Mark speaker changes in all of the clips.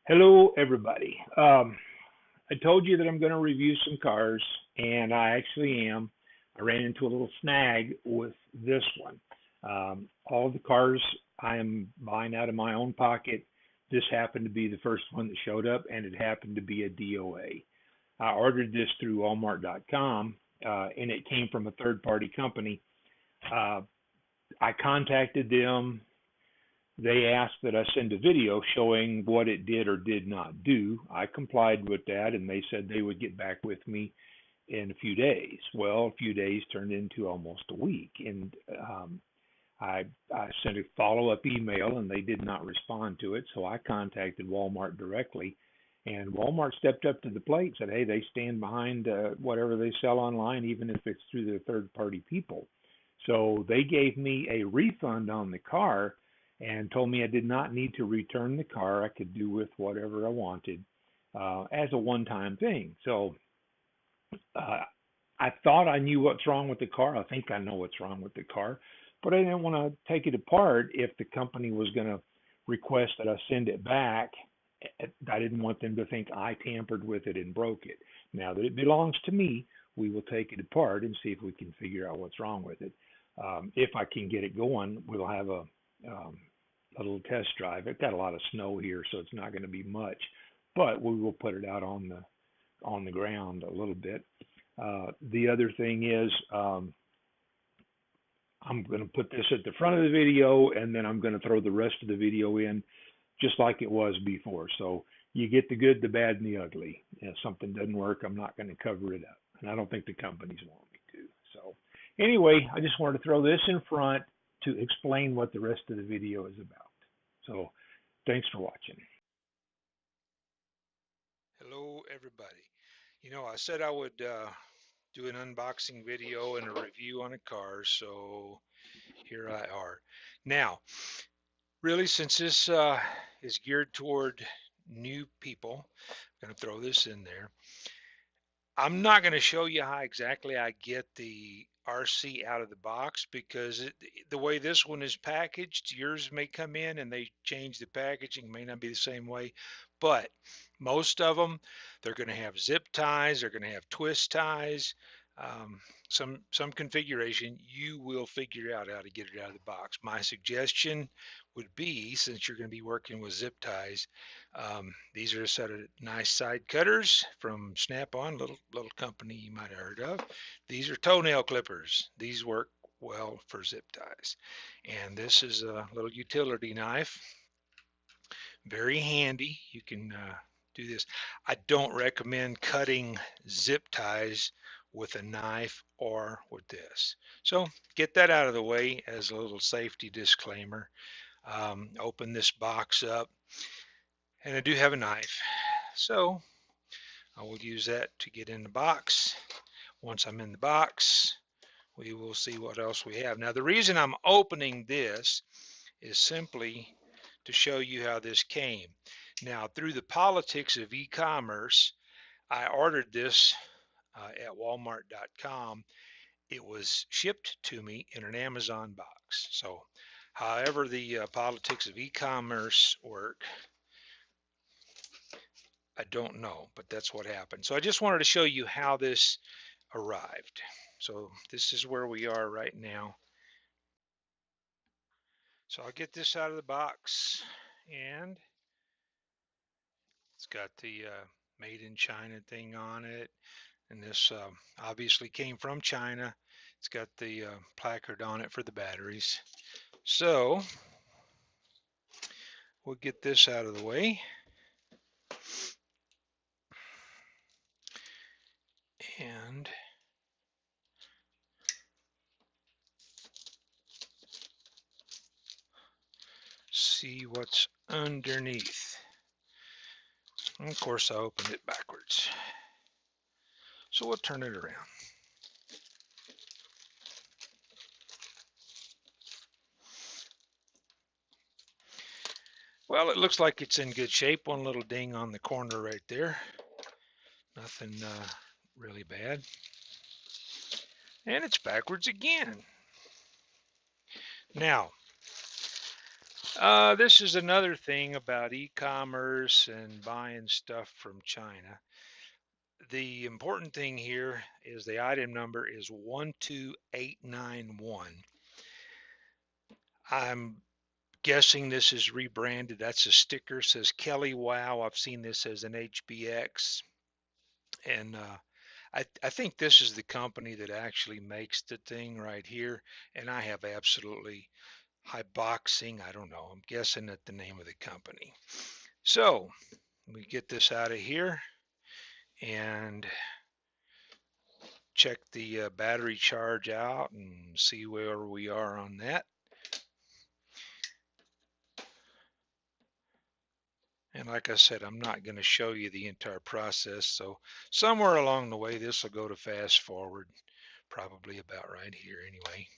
Speaker 1: Hello, everybody. I told you that I'm going to review some cars, and I actually am. I ran into a little snag with this one. All of the cars I am buying out of my own pocket. This happened to be the first one that showed up, and it happened to be a DOA. I ordered this through Walmart.com, and it came from a third-party company. Uh, I contacted them. They asked that I send a video showing what it did or did not do. I complied with that, and they said they would get back with me in a few days. Well, a few days turned into almost a week, and I sent a follow-up email, and they did not respond to it. So I contacted Walmart directly, and Walmart stepped up to the plate and said, "Hey, they stand behind whatever they sell online, even if it's through their third-party people." So they gave me a refund on the car and told me I did not need to return the car. I could do with whatever I wanted as a one-time thing. So uh, I thought I knew what's wrong with the car. I think I know what's wrong with the car, but I didn't want to take it apart if the company was going to request that I send it back. I didn't want them to think I tampered with it and broke it. Now that it belongs to me, we will take it apart and see if we can figure out what's wrong with it. If I can get it going, we'll have um, a little test drive. It's got a lot of snow here, so it's not going to be much, but we will put it out on the ground a little bit. The other thing is I'm going to put this at the front of the video, and then I'm going to throw the rest of the video in just like it was before. So you get the good, the bad, and the ugly. If something doesn't work, I'm not going to cover it up, and I don't think the companies want me to. So anyway, I just wanted to throw this in front to explain what the rest of the video is about. So thanks for watching.
Speaker 2: Hello, everybody. I said I would do an unboxing video and a review on a car, so here I are. Now, really, since this is geared toward new people, I'm going to throw this in there. I'm not going to show you how exactly I get the RC out of the box because the way this one is packaged, yours may come in and they change the packaging, may not be the same way, but most of them, they're going to have zip ties, they're going to have twist ties, um, some configuration. You will figure out how to get it out of the box. My suggestion would be, since you're going to be working with zip ties, these are a set of nice side cutters from Snap-on, little company you might have heard of. These are toenail clippers. These work well for zip ties. And this is a little utility knife. Very handy. You can do this. I don't recommend cutting zip ties with a knife or with this. So get that out of the way as a little safety disclaimer. Open this box up, and I do have a knife. So I will use that to get in the box. Once I'm in the box, we will see what else we have. Now, the reason I'm opening this is simply to show you how this came. Now, through the politics of e-commerce, I ordered this at walmart.com. It was shipped to me in an Amazon box. So, however the politics of e-commerce work, I don't know, but that's what happened. So I just wanted to show you how this arrived. So this is where we are right now. So I'll get this out of the box, and it's got the made in China thing on it. And this obviously came from China. It's got the placard on it for the batteries. So we'll get this out of the way. And see what's underneath. And of course, I opened it backwards. So we'll turn it around. Well, it looks like it's in good shape. One little ding on the corner right there. Nothing really bad. And it's backwards again. Now, this is another thing about e-commerce and buying stuff from China. The important thing here is the item number is 12891. I'm guessing this is rebranded. That's a sticker, says Keliwow. I've seen this as an HBX. And I think this is the company that actually makes the thing right here. And I have absolutely Haiboxing. I don't know. I'm guessing at the name of the company. So we get this out of here and check the battery charge out and see where we are on that. And like I said, I'm not going to show you the entire process. So somewhere along the way, this will go to fast forward, probably about right here anyway.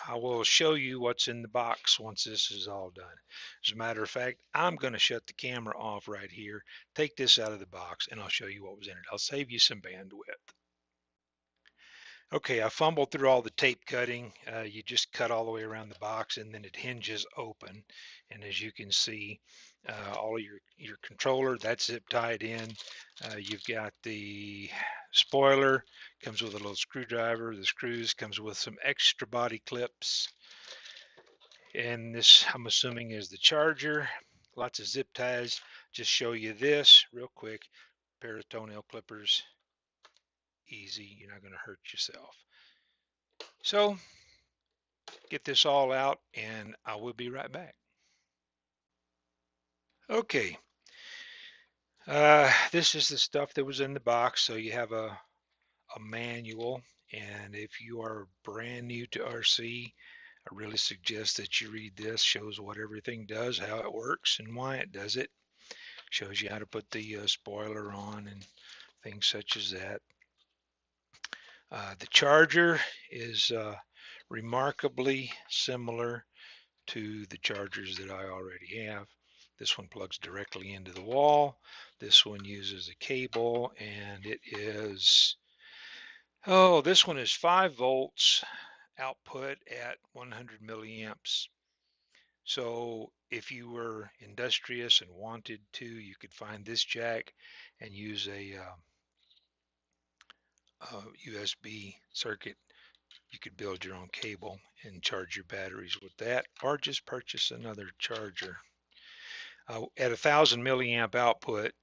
Speaker 2: I will show you what's in the box once this is all done. As a matter of fact, I'm going to shut the camera off right here, take this out of the box, and I'll show you what was in it. I'll save you some bandwidth. Okay, I fumbled through all the tape cutting. You just cut all the way around the box and then it hinges open. And as you can see, all of your controller, that's zip tied in. You've got the spoiler, comes with a little screwdriver. The screws comes with some extra body clips. And this, I'm assuming, is the charger. Lots of zip ties. Just show you this real quick. Pair of toenail clippers. Easy. You're not going to hurt yourself. So get this all out and I will be right back. Okay. This is the stuff that was in the box. So you have a manual. And if you are brand new to RC, I really suggest that you read this. Shows what everything does, how it works, and why it does it. Shows you how to put the spoiler on and things such as that. The charger is remarkably similar to the chargers that I already have. This one plugs directly into the wall. This one uses a cable, and it is, oh, this one is 5 volts output at 100 milliamps. So if you were industrious and wanted to, you could find this jack and use a USB circuit. You could build your own cable and charge your batteries with that, or just purchase another charger. At 1,000 milliamp output,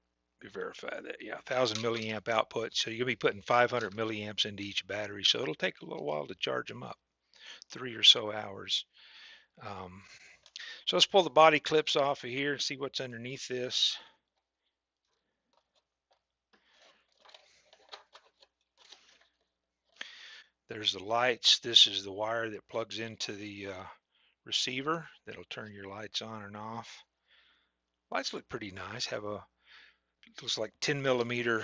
Speaker 2: verify that, yeah, 1,000 milliamp output, so you'll be putting 500 milliamps into each battery, so it'll take a little while to charge them up, 3 or so hours. So let's pull the body clips off of here and see what's underneath this. There's the lights. This is the wire that plugs into the receiver that'll turn your lights on and off. Lights look pretty nice. Have a, looks like 10 millimeter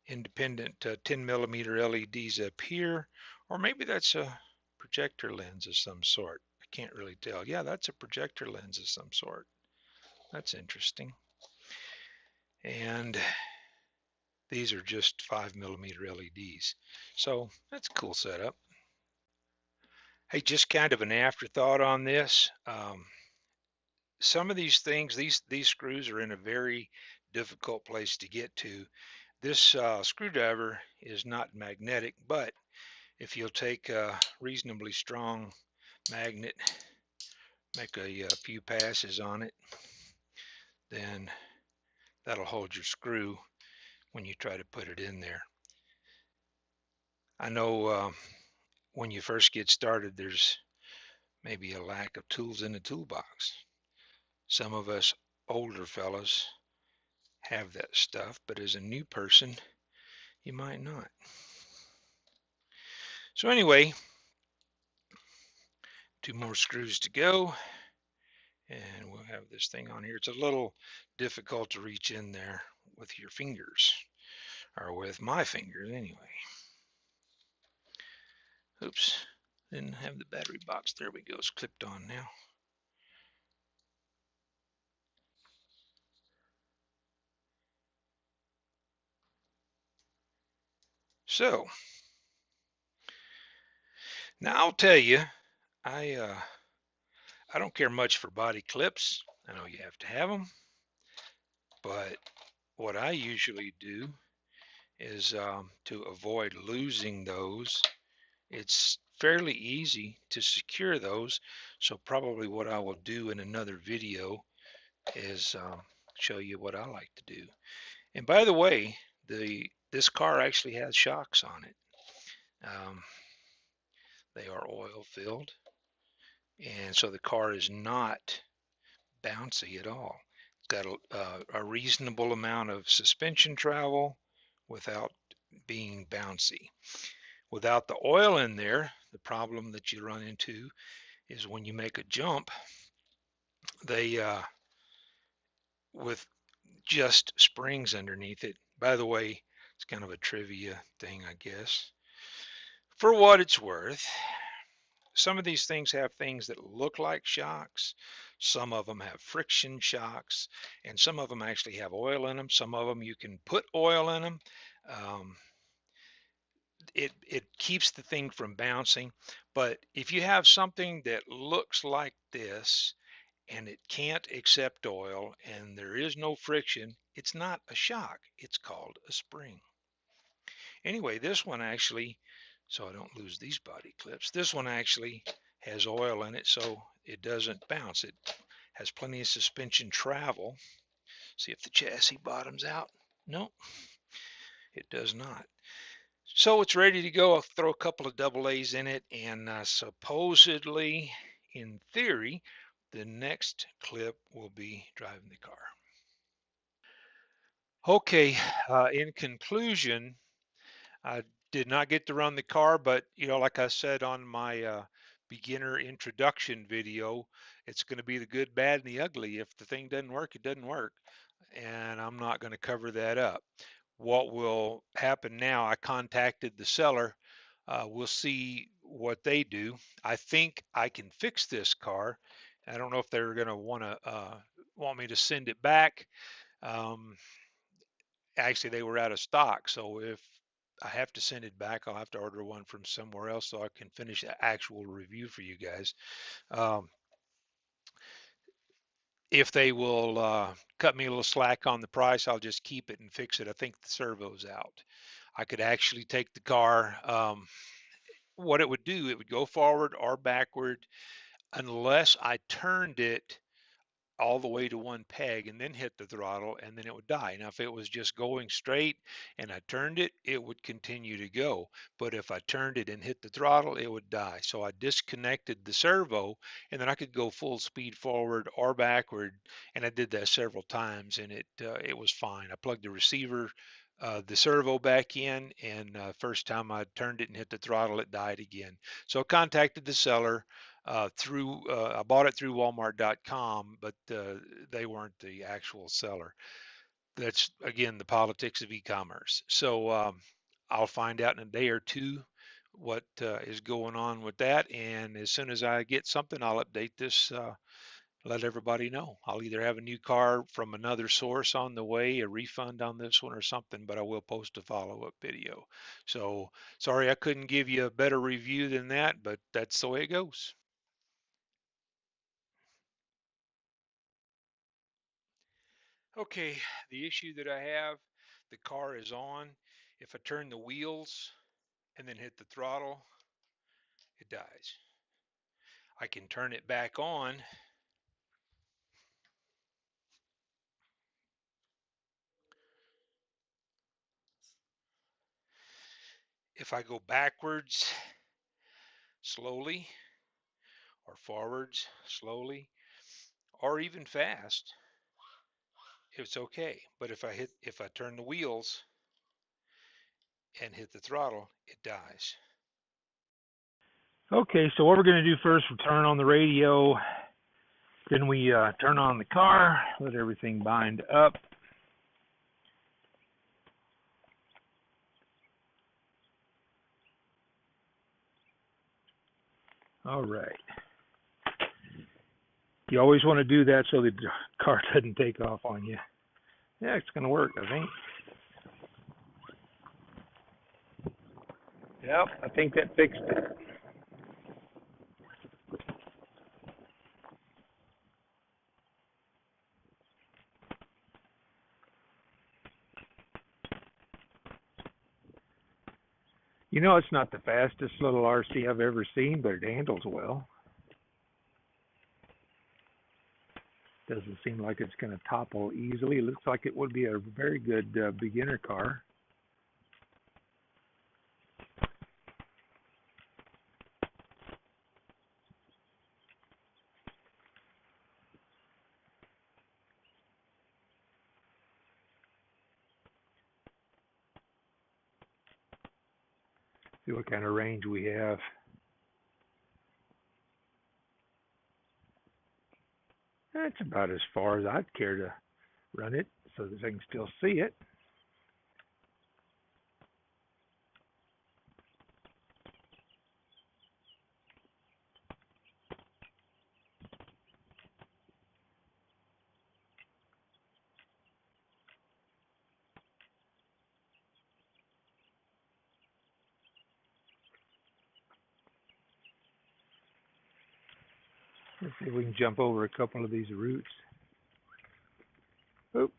Speaker 2: independent 10 millimeter LEDs up here, or maybe that's a projector lens of some sort. I can't really tell. Yeah, that's a projector lens of some sort. That's interesting. And these are just 5 millimeter LEDs. So that's a cool setup. Hey, just kind of an afterthought on this. Some of these things, these screws are in a very difficult place to get to. This screwdriver is not magnetic, but if you'll take a reasonably strong magnet, make a few passes on it, then that'll hold your screw when you try to put it in there. I know when you first get started, there's maybe a lack of tools in the toolbox. Some of us older fellas have that stuff, but as a new person, you might not. So anyway, 2 more screws to go, And we'll have this thing on here. It's a little difficult to reach in there with your fingers, or with my fingers anyway. Oops, didn't have the battery box. There we go, it's clipped on now. So now I'll tell you, I don't care much for body clips. I know you have to have them, but what I usually do is to avoid losing those. It's fairly easy to secure those. So probably what I will do in another video is show you what I like to do. And by the way, this car actually has shocks on it. They are oil filled, and so the car is not bouncy at all. It's got a reasonable amount of suspension travel without being bouncy. Without the oil in there, the problem that you run into is when you make a jump, they with just springs underneath it. By the way, it's kind of a trivia thing, I guess. For what it's worth, some of these things have things that look like shocks. Some of them have friction shocks, and some of them actually have oil in them. Some of them you can put oil in them. Um, it keeps the thing from bouncing. But if you have something that looks like this and it can't accept oil and there is no friction, it's not a shock. It's called a spring. Anyway, this one actually, so I don't lose these body clips, this one actually has oil in it, so it doesn't bounce. It has plenty of suspension travel. See if the chassis bottoms out. No, it does not. So it's ready to go. I'll throw a couple of double A's in it, and supposedly, in theory, the next clip will be driving the car. Okay, in conclusion, I did not get to run the car, but like I said on my beginner introduction video, it's going to be the good, bad, and the ugly. If the thing doesn't work, it doesn't work, and I'm not going to cover that up. What will happen now? I contacted the seller. We'll see what they do. I think I can fix this car. I don't know if they're going to want me to send it back. Um, Actually, they were out of stock, so if I have to send it back, I'll have to order one from somewhere else so I can finish the actual review for you guys. Um, if they will cut me a little slack on the price, I'll just keep it and fix it. I think the servo's out. I could actually take the car. What it would do, it would go forward or backward unless I turned it all the way to one peg and then hit the throttle, and then it would die. Now, if it was just going straight and I turned it, it would continue to go. But if I turned it and hit the throttle, it would die. So I disconnected the servo, and then I could go full speed forward or backward. And I did that several times, and it was fine. I plugged the receiver, the servo back in, and first time I turned it and hit the throttle, it died again. So I contacted the seller I bought it through Walmart.com, but they weren't the actual seller. That's again the politics of e-commerce. So I'll find out in a day or two what is going on with that, and as soon as I get something, I'll update this. Let everybody know. I'll either have a new car from another source on the way, a refund on this one or something, but I will post a follow-up video. So sorry I couldn't give you a better review than that, but that's the way it goes. Okay, the issue that I have, the car is on. If I turn the wheels and then hit the throttle, it dies. I can turn it back on. If I go backwards slowly or forwards slowly or even fast, it's okay. But if I turn the wheels and hit the throttle, it dies.
Speaker 1: Okay, so what we're going to do first, we'll turn on the radio Then we turn on the car, let everything bind up. All right. You always want to do that so the car doesn't take off on you. Yeah, it's going to work, I think. Yep, I think that fixed it. You know, it's not the fastest little RC I've ever seen, but it handles well. Doesn't seem like it's going to topple easily. It looks like it would be a very good beginner car. See what kind of range we have. That's about as far as I'd care to run it so that I can still see it. Let's see if we can jump over a couple of these roots. Oop.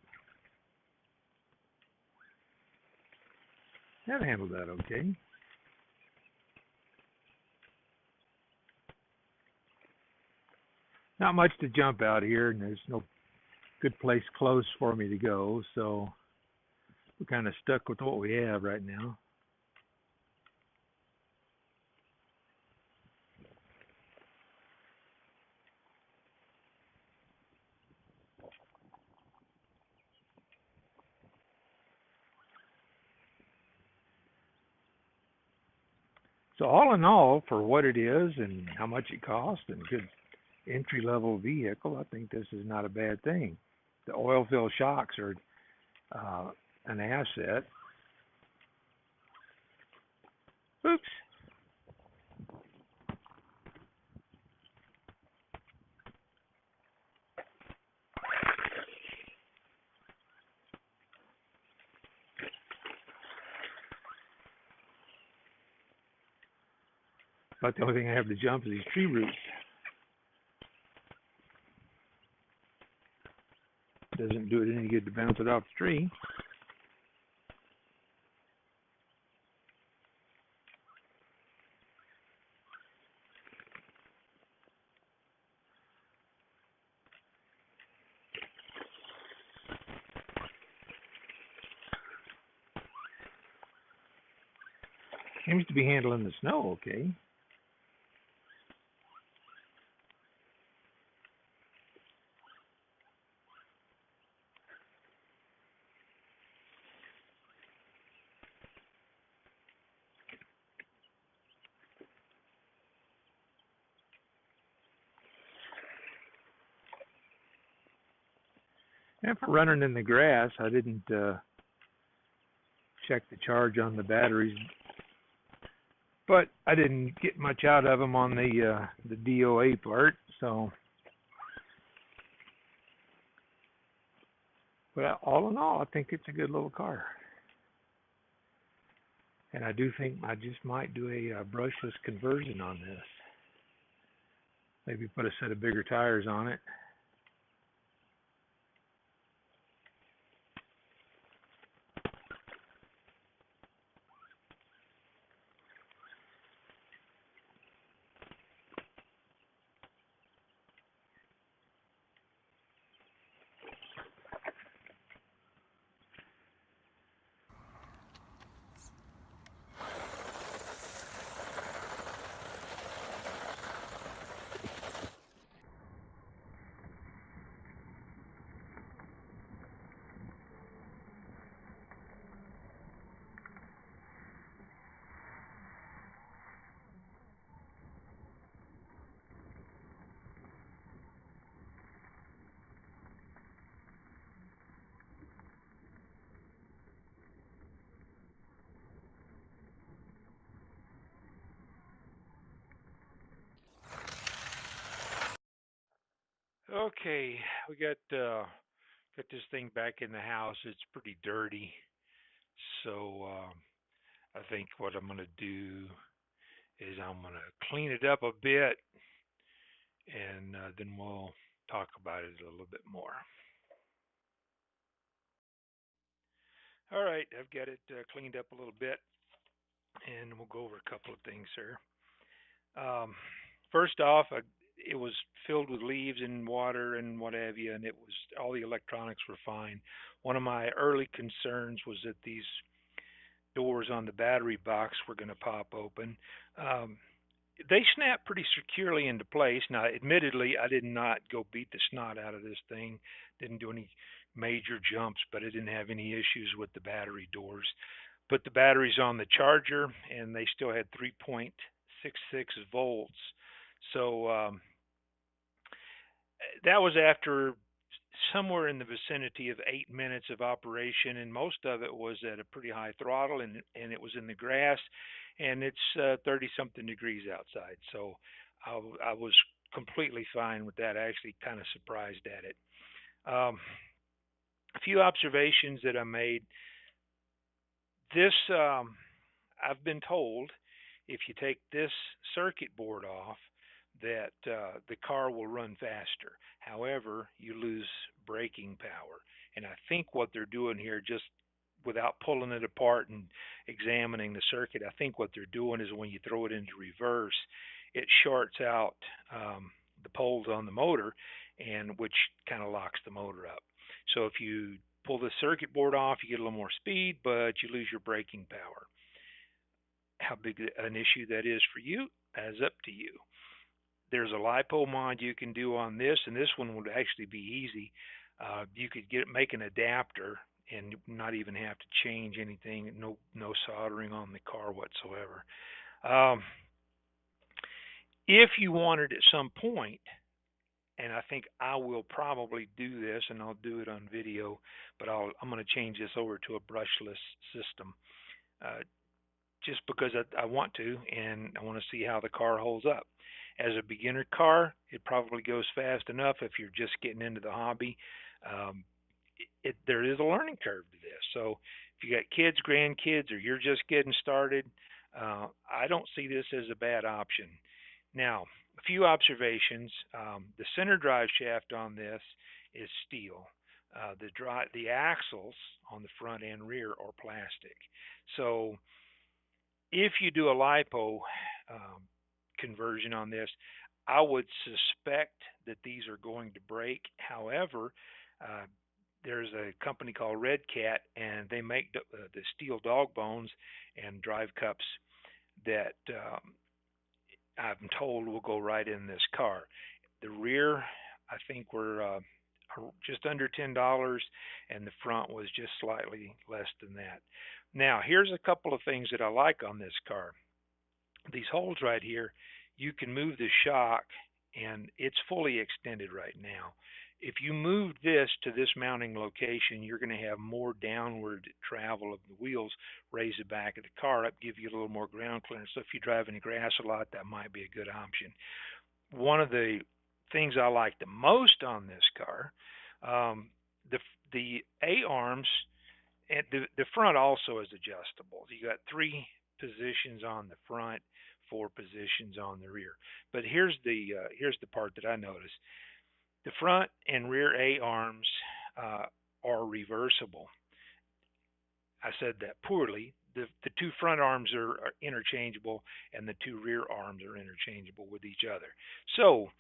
Speaker 1: That handled that okay. Not much to jump out here, and there's no good place close for me to go, so we're kind of stuck with what we have right now. So all in all, for what it is and how much it costs and good entry-level vehicle, I think this is not a bad thing. The oil-filled shocks are an asset. Oops. But the only thing I have to jump is these tree roots. Doesn't do it any good to bounce it off the tree. Seems to be handling the snow okay. And for running in the grass, I didn't check the charge on the batteries, but I didn't get much out of them on the DOA part. So, but all in all, I think it's a good little car. And I do think I just might do a brushless conversion on this. Maybe put a set of bigger tires on it. Okay, we got this thing back in the house. It's pretty dirty, so I think what I'm gonna do is I'm gonna clean it up a bit, and then we'll talk about it a little bit more. All right, I've got it cleaned up a little bit, and we'll go over a couple of things here. Um, First off, it was filled with leaves and water and what have you, and it was all the electronics were fine. One of my early concerns was that these doors on the battery box were going to pop open. Um, they snap pretty securely into place. Now, admittedly, I did not go beat the snot out of this thing. Didn't do any major jumps, but I didn't have any issues with the battery doors. Put the batteries on the charger, and they still had 3.66 volts. So that was after somewhere in the vicinity of 8 minutes of operation, and most of it was at a pretty high throttle, and it was in the grass, and it's 30 something degrees outside. So I was completely fine with that. I actually kind of surprised at it. A few observations that I made. This I've been told if you take this circuit board off, that the car will run faster. However, you lose braking power. And I think what they're doing here, just without pulling it apart and examining the circuit, I think what they're doing is when you throw it into reverse, it shorts out the poles on the motor, and which kind of locks the motor up. So if you pull the circuit board off, you get a little more speed, but you lose your braking power. How big an issue that is for you is up to you. There's a LiPo mod you can do on this, and this one would actually be easy. You could make an adapter and not even have to change anything. No soldering on the car whatsoever. Um, if you wanted at some point, and I think I will probably do this, and I'll do it on video, but I'm going to change this over to a brushless system. Uh, just because I want to, and I want to see how the car holds up. As a beginner car, it probably goes fast enough if you're just getting into the hobby. Um, there is a learning curve to this. So if you got kids, grandkids, or you're just getting started, I don't see this as a bad option. Now, a few observations. The center drive shaft on this is steel. The axles on the front and rear are plastic. So if you do a LiPo um, conversion on this, I would suspect that these are going to break. However, uh, there's a company called Red Cat, and they make the steel dog bones and drive cups that I'm told will go right in this car. The rear, I think, were just under $10, and the front was just slightly less than that. Now, here's a couple of things that I like on this car. These holes right here, you can move the shock, and it's fully extended right now. If you move this to this mounting location, you're going to have more downward travel of the wheels, raise the back of the car up, give you a little more ground clearance. So if you drive in the grass a lot, that might be a good option. One of the things I like the most on this car, um, the A arms, and the front also is adjustable. You got 3 positions on the front, 4 positions on the rear. But here's the part that I noticed: the front and rear A arms are reversible. I said that poorly. The 2 front arms are interchangeable, and the 2 rear arms are interchangeable with each other. So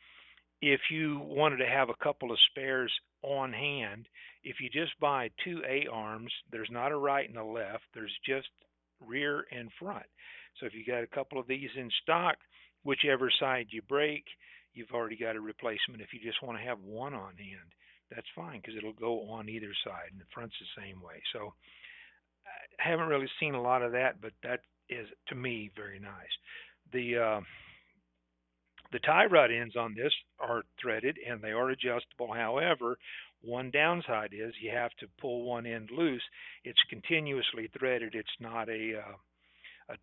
Speaker 1: if you wanted to have a couple of spares on hand, if you just buy 2 A arms, there's not a right and a left, there's just rear and front. So if you got a couple of these in stock, whichever side you break, you've already got a replacement. If you just want to have one on hand, that's fine, because it'll go on either side, and the front's the same way. So I haven't really seen a lot of that, but that is, to me, very nice. The tie rod ends on this are threaded, and they are adjustable. However, one downside is you have to pull one end loose. It's continuously threaded. It's not a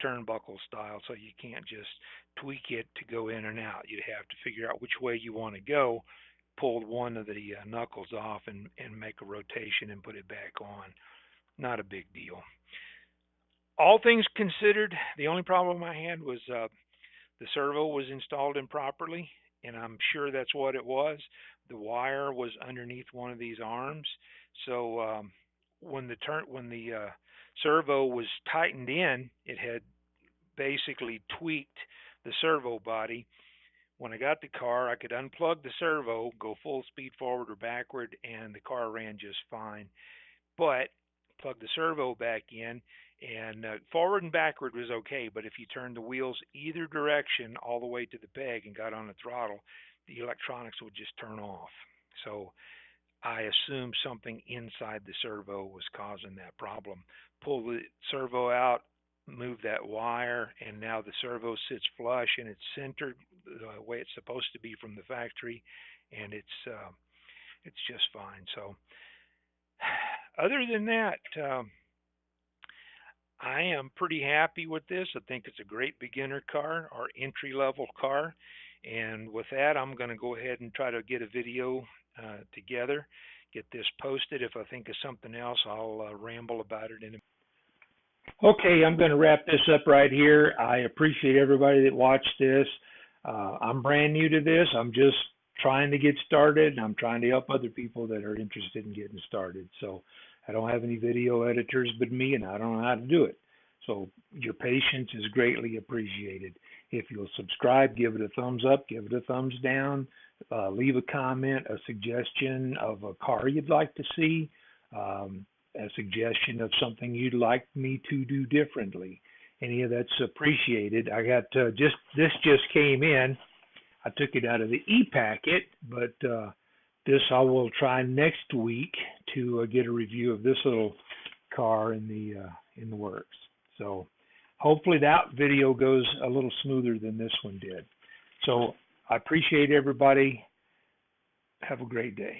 Speaker 1: turnbuckle style, so you can't just tweak it to go in and out. You'd have to figure out which way you want to go pulled one of the knuckles off and make a rotation and put it back on. Not a big deal. All things considered, the only problem I had was the servo was installed improperly, and I'm sure that's what it was. The wire was underneath one of these arms, so when the servo was tightened in, it had basically tweaked the servo body. When I got the car, I could unplug the servo, go full speed forward or backward, and the car ran just fine. But plug the servo back in, and forward and backward was okay. But if you turned the wheels either direction all the way to the peg and got on the throttle, the electronics would just turn off. So I assumed something inside the servo was causing that problem. Pull the servo out, move that wire, and now the servo sits flush and it's centered the way it's supposed to be from the factory, and it's just fine. So other than that, I am pretty happy with this. I think it's a great beginner car or entry level car. And with that, I'm going to go ahead and try to get a video together, get this posted. If I think of something else, I'll ramble about it in a minute. Okay, I'm going to wrap this up right here. I appreciate everybody that watched this. I'm brand new to this. I'm just trying to get started, and I'm trying to help other people that are interested in getting started. So I don't have any video editors but me, and I don't know how to do it. So your patience is greatly appreciated. If you'll subscribe, give it a thumbs up, give it a thumbs down, leave a comment, a suggestion of a car you'd like to see, a suggestion of something you'd like me to do differently. Any of that's appreciated. I got this just came in. I took it out of the e-packet, but this I will try next week to get a review of this little car in the works. So hopefully that video goes a little smoother than this one did. So I appreciate everybody. Have a great day.